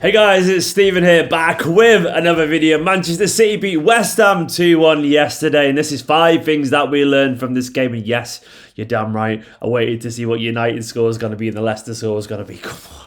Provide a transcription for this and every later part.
Hey guys, it's Stephen here, back with another video. Manchester City beat West Ham 2-1 yesterday, and this is 5 things that we learned from this game. And yes, you're damn right, I waited to see what United score is going to be and the Leicester score is going to be. Come on.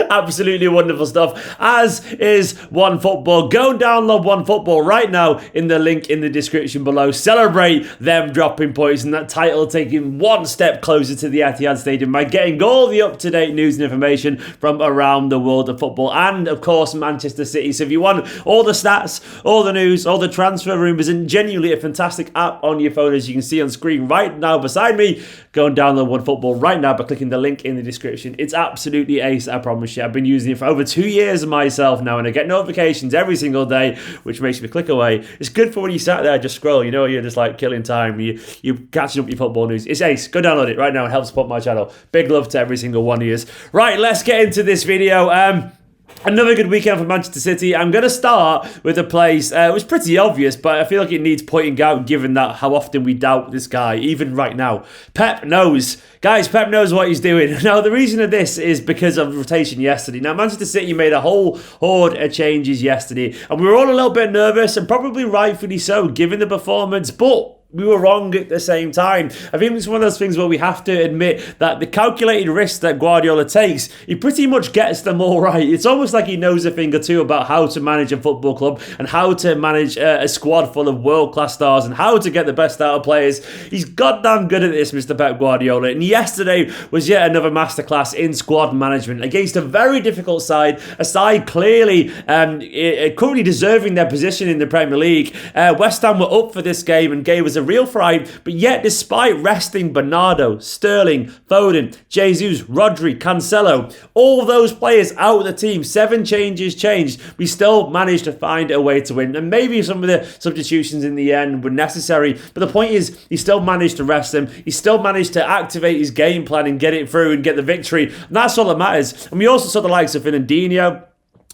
Absolutely wonderful stuff, as is OneFootball. Go download OneFootball right now in the link in the description below. Celebrate them dropping points and that title taking one step closer to the Etihad Stadium by getting all the up-to-date news and information from around the world of football and, of course, Manchester City. So if you want all the stats, all the news, all the transfer rumours, and genuinely a fantastic app on your phone, as you can see on screen right now beside me, go and download OneFootball right now by clicking the link in the description. It's absolutely ace, I promise you. I've been using it for over 2 years myself now, and I get notifications every single day, which makes me click away. It's good for when you sat there just scroll, you know, you're just like killing time, you're catching up your football news. It's ace. Go download it right now and help support my channel. Big love to every single one of you. Right, let's get into this video. Another good weekend for Manchester City. I'm going to start with a place, it was pretty obvious, but I feel like it needs pointing out given that how often we doubt this guy, even right now. Pep knows. Guys, Pep knows what he's doing. Now, the reason of this is because of rotation yesterday. Now, Manchester City made a whole horde of changes yesterday, and we were all a little bit nervous, and probably rightfully so, given the performance, but we were wrong at the same time. I think it's one of those things where we have to admit that the calculated risks that Guardiola takes, he pretty much gets them all right. It's almost like he knows a thing or two about how to manage a football club and how to manage a squad full of world-class stars and how to get the best out of players. He's goddamn good at this, Mr. Pep Guardiola. And yesterday was yet another masterclass in squad management against a very difficult side, a side clearly currently deserving their position in the Premier League. West Ham were up for this game and gave us a real fright, but yet despite resting Bernardo, Sterling, Foden, Jesus, Rodri, Cancelo, all those players out of the team, 7 changes changed, we still managed to find a way to win. And maybe some of the substitutions in the end were necessary, but the point is he still managed to rest them, he still managed to activate his game plan and get it through and get the victory, and that's all that matters. And we also saw the likes of Fernandinho,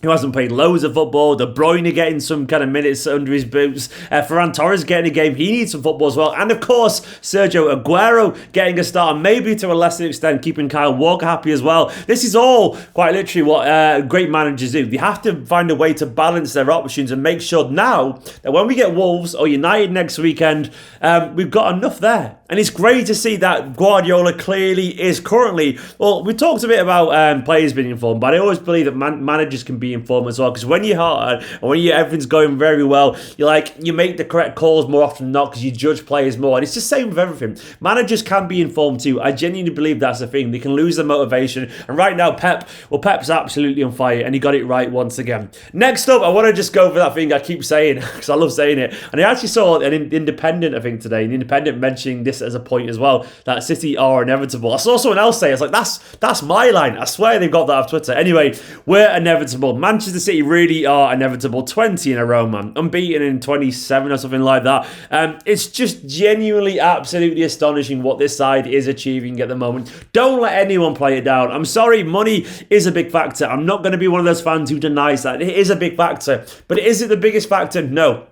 who hasn't played loads of football, De Bruyne getting some kind of minutes under his boots, Ferran Torres getting a game, he needs some football as well, and of course Sergio Aguero getting a start, and maybe to a lesser extent keeping Kyle Walker happy as well. This is all quite literally what great managers do. They have to find a way to balance their options and make sure now that when we get Wolves or United next weekend, we've got enough there. And it's great to see that Guardiola clearly is currently, well, we talked a bit about players being informed, but I always believe that managers can be informed as well, because when you're hard and when everything's going very well, you make the correct calls more often than not because you judge players more. And it's the same with everything. Managers can be informed too. I genuinely believe that's the thing. They can lose their motivation. And right now, Pep's absolutely on fire, and he got it right once again. Next up, I want to just go for that thing I keep saying, because I love saying it. And I actually saw an independent, I think, today, an independent mentioning this as a point as well, that City are inevitable. I saw someone else say, I was like, that's my line. I swear they've got that off Twitter. Anyway, we're inevitable. Manchester City really are inevitable. 20 in a row, man. Unbeaten in 27 or something like that. It's just genuinely absolutely astonishing what this side is achieving at the moment. Don't let anyone play it down. I'm sorry, money is a big factor. I'm not going to be one of those fans who denies that. It is a big factor. But is it the biggest factor? No.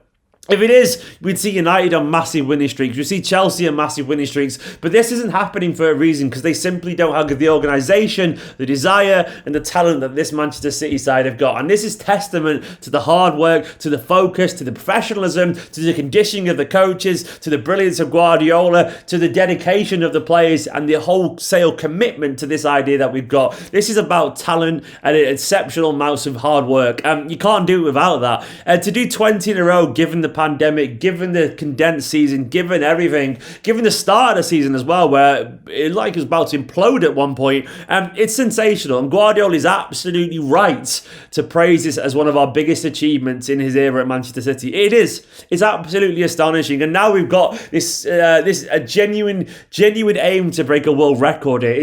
If it is, we'd see United on massive winning streaks. We'd see Chelsea on massive winning streaks. But this isn't happening for a reason, because they simply don't have the organisation, the desire and the talent that this Manchester City side have got. And this is testament to the hard work, to the focus, to the professionalism, to the conditioning of the coaches, to the brilliance of Guardiola, to the dedication of the players and the wholesale commitment to this idea that we've got. This is about talent and exceptional amounts of hard work. You can't do it without that. To do 20 in a row, given the pandemic, given the condensed season, given everything, given the start of the season as well, where it was about to implode at one point, it's sensational. And Guardiola is absolutely right to praise this as one of our biggest achievements in his era at Manchester City. It is. It's absolutely astonishing. And now we've got this genuine aim to break a world record here.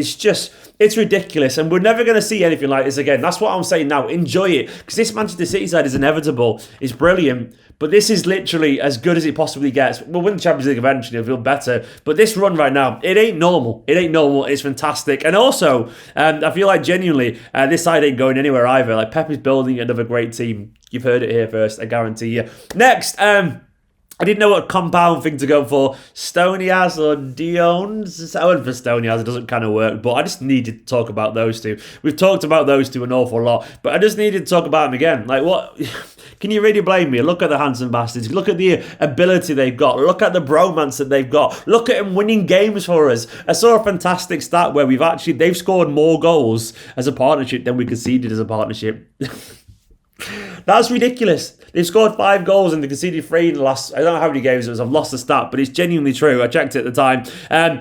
It's ridiculous, and we're never going to see anything like this again. That's what I'm saying now. Enjoy it, because this Manchester City side is inevitable. It's brilliant, but this is literally as good as it possibly gets. We'll win the Champions League eventually. It'll feel better, but this run right now, it ain't normal. It ain't normal. It's fantastic, and also, I feel like genuinely, this side ain't going anywhere either. Like, Pep is building another great team. You've heard it here first. I guarantee you. Next, I didn't know what compound thing to go for, Stonias or Dion's. I went for Stonias, it doesn't kind of work, but I just needed to talk about those two. We've talked about those two an awful lot, but I just needed to talk about them again. Like, what? Can you really blame me? Look at the handsome bastards. Look at the ability they've got. Look at the bromance that they've got. Look at them winning games for us. I saw a fantastic stat where they've scored more goals as a partnership than we conceded as a partnership. That's ridiculous. They've scored 5 goals and they conceded 3 in the last, I don't know how many games it was, I've lost the stat, but it's genuinely true. I checked it at the time.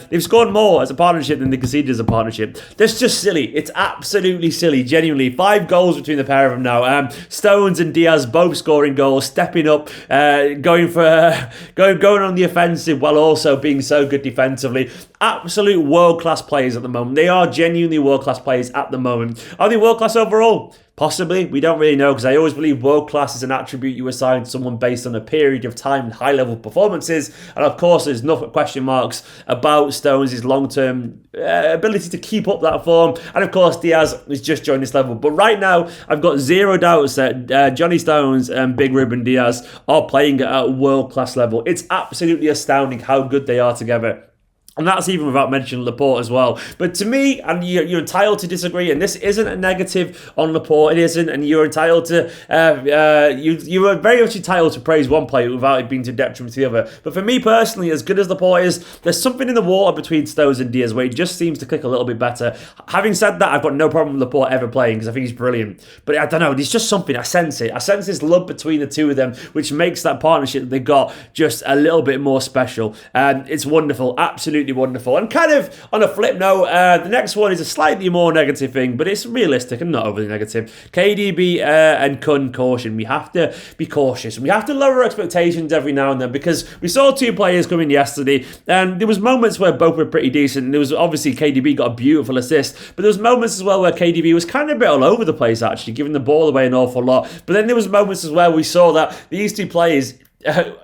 They've scored more as a partnership than they conceded as a partnership. That's just silly. It's absolutely silly, genuinely. 5 goals between the pair of them now. Stones and Diaz both scoring goals, stepping up, going on the offensive while also being so good defensively. Absolute world-class players at the moment. They are genuinely world-class players at the moment. Are they world-class overall? Possibly. We don't really know, because I always believe world-class is an attribute you assign to someone based on a period of time and high-level performances. And of course, there's no question marks about Stones' long-term ability to keep up that form. And of course, Diaz has just joined this level. But right now, I've got zero doubts that Johnny Stones and Big Ruben Diaz are playing at a world-class level. It's absolutely astounding how good they are together. And that's even without mentioning Laporte as well. But to me, and you're entitled to disagree, and this isn't a negative on Laporte, it isn't, and you're entitled to, you are very much entitled to praise one player without it being to detriment to the other. But for me personally, as good as Laporte is, there's something in the water between Stones and Diaz where it just seems to click a little bit better. Having said that, I've got no problem with Laporte ever playing, because I think he's brilliant. But I don't know, there's just something, I sense it. I sense this love between the two of them, which makes that partnership that they got just a little bit more special. And it's wonderful, absolutely wonderful. And kind of on a flip note, the next one is a slightly more negative thing, but it's realistic and not overly negative. KDB and caution. We have to be cautious. We have to lower expectations every now and then, because we saw 2 players come in yesterday, and there was moments where both were pretty decent. And there was obviously KDB got a beautiful assist, but there was moments as well where KDB was kind of a bit all over the place, actually, giving the ball away an awful lot. But then there was moments as well we saw that these 2 players,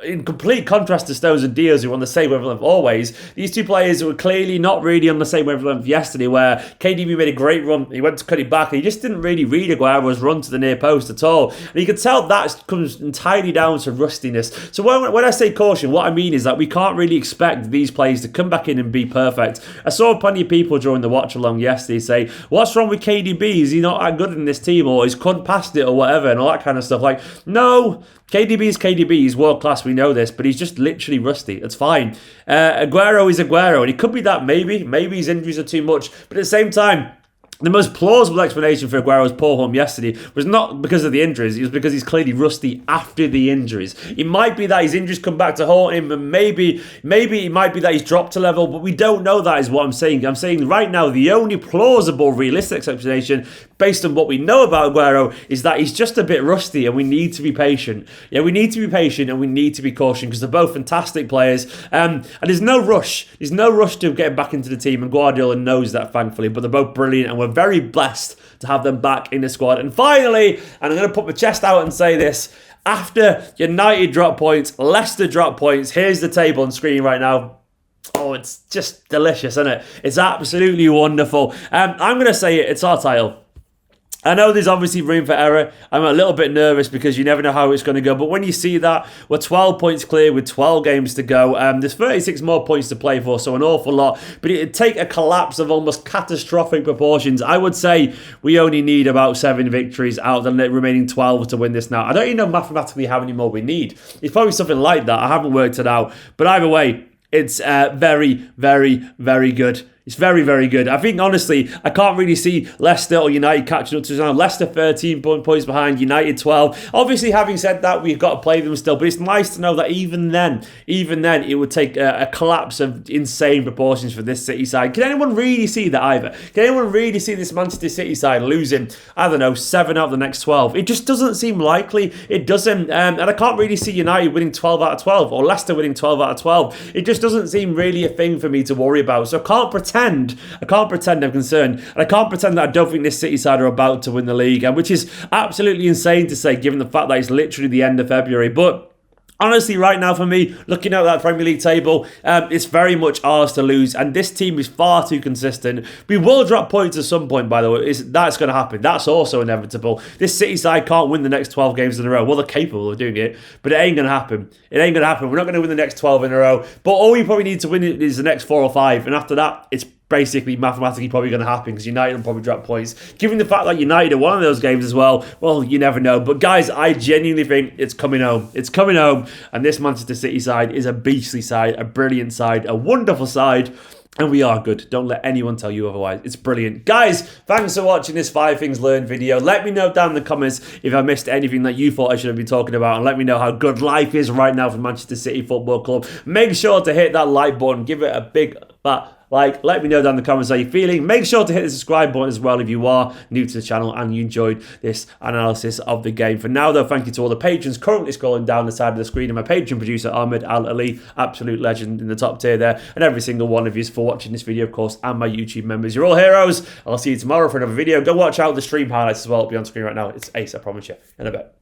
in complete contrast to Stones and Diaz, who were on the same wavelength always, these 2 players were clearly not really on the same wavelength yesterday, where KDB made a great run, he went to cut it back, and he just didn't really read Aguero's run to the near post at all. And you could tell that comes entirely down to rustiness. So when I say caution, what I mean is that we can't really expect these players to come back in and be perfect. I saw plenty of people during the watch along yesterday say, what's wrong with KDB? Is he not that good in this team, or he's cut past it, or whatever, and all that kind of stuff. Like, no, KDB is KDB, he's world class, we know this, but he's just literally rusty. It's fine. Aguero is Aguero, and it could be that maybe his injuries are too much, but at the same time, the most plausible explanation for Aguero's poor form yesterday was not because of the injuries, it was because he's clearly rusty after the injuries. It might be that his injuries come back to haunt him, and maybe it might be that he's dropped a level, but we don't know that is what I'm saying. I'm saying right now the only plausible, realistic explanation based on what we know about Aguero is that he's just a bit rusty, and we need to be patient. Yeah, we need to be patient, and we need to be cautious, because they're both fantastic players, and there's no rush. There's no rush to get back into the team, and Guardiola knows that, thankfully, but they're both brilliant, and we're very blessed to have them back in the squad. And finally, and I'm going to put my chest out and say this, after United drop points, Leicester drop points, here's the table on screen right now. Oh, it's just delicious, isn't it? It's absolutely wonderful. I'm going to say it's our title. I know there's obviously room for error. I'm a little bit nervous because you never know how it's going to go. But when you see that, we're 12 points clear with 12 games to go. There's 36 more points to play for, so an awful lot. But it'd take a collapse of almost catastrophic proportions. I would say we only need about 7 victories out of the remaining 12 to win this now. I don't even know mathematically how many more we need. It's probably something like that. I haven't worked it out. But either way, it's very, very, very good. It's very, very good. I think, honestly, I can't really see Leicester or United catching up to us now. Leicester 13 points behind, United 12. Obviously, having said that, we've got to play them still. But it's nice to know that even then, it would take a collapse of insane proportions for this City side. Can anyone really see that either? Can anyone really see this Manchester City side losing, I don't know, 7 out of the next 12? It just doesn't seem likely. It doesn't. And I can't really see United winning 12 out of 12 or Leicester winning 12 out of 12. It just doesn't seem really a thing for me to worry about. So I can't pretend I'm concerned, and I can't pretend that I don't think this City side are about to win the league, which is absolutely insane to say given the fact that it's literally the end of February. But Honestly, right now for me, looking at that Premier League table, it's very much ours to lose, and this team is far too consistent. We will drop points at some point, by the way. That's going to happen. That's also inevitable. This City side can't win the next 12 games in a row. Well, they're capable of doing it, but it ain't going to happen. It ain't going to happen. We're not going to win the next 12 in a row, but all we probably need to win is the next 4 or 5, and after that, it's basically mathematically probably going to happen because United will probably drop points. Given the fact that United are one of those games as well, well, you never know. But guys, I genuinely think it's coming home. It's coming home. And this Manchester City side is a beastly side, a brilliant side, a wonderful side. And we are good. Don't let anyone tell you otherwise. It's brilliant. Guys, thanks for watching this 5 Things Learned video. Let me know down in the comments if I missed anything that you thought I should have been talking about. And let me know how good life is right now for Manchester City Football Club. Make sure to hit that like button. Give it a big fat like. Let me know down in the comments how you're feeling. Make sure to hit the subscribe button as well if you are new to the channel and you enjoyed this analysis of the game. For now, though, thank you to all the patrons currently scrolling down the side of the screen, and my patron producer, Ahmed Al-Ali, absolute legend in the top tier there, and every single one of you for watching this video, of course, and my YouTube members. You're all heroes. I'll see you tomorrow for another video. Go watch out the stream highlights as well. It'll be on screen right now. It's ace, I promise you. In a bit.